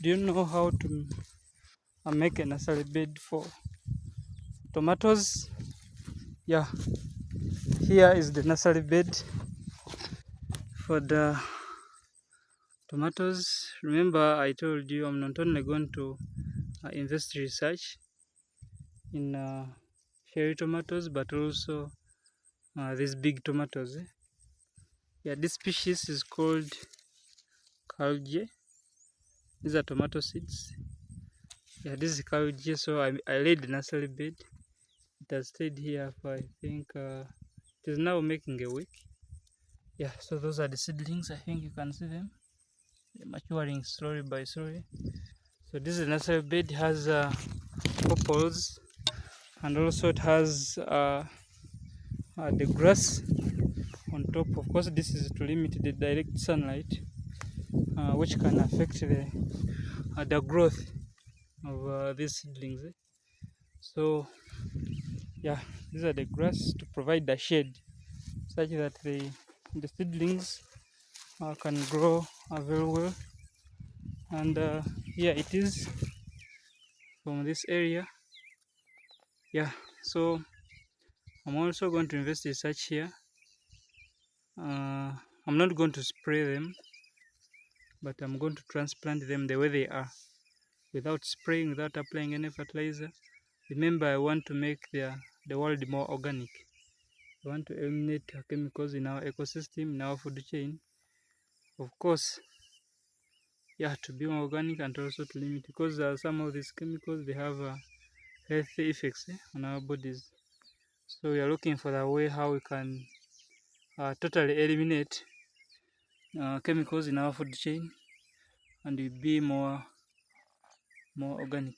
Do you know how to make a nursery bed for tomatoes? Yeah, here is the nursery bed for the tomatoes. Remember, I told you I'm not only going to invest research in cherry tomatoes, but also these big tomatoes. Yeah, this species is called Kalje. These are tomato seeds. Yeah, this is Kalje. So I laid the nursery bed. It has stayed here for, I think, it is now making a week. Yeah, so those are the seedlings. I think you can see them. They're maturing slowly by slowly. So this is the nursery bed. It has 4 poles, and also it has the grass on top. Of course, this is to limit the direct sunlight, which can affect the growth of these seedlings. So yeah, these are the grass to provide the shade such that the seedlings can grow very well. And yeah, it is from this area. Yeah, so I'm also going to invest research here. I'm not going to spray them, but I'm going to transplant them the way they are, without spraying, without applying any fertilizer. Remember, I want to make the world more organic. I want to eliminate chemicals in our ecosystem, in our food chain. Of course, yeah, to be more organic and also to limit, because some of these chemicals, they have health effects on our bodies. So we are looking for a way how we can totally eliminate chemicals in our food chain and be more organic.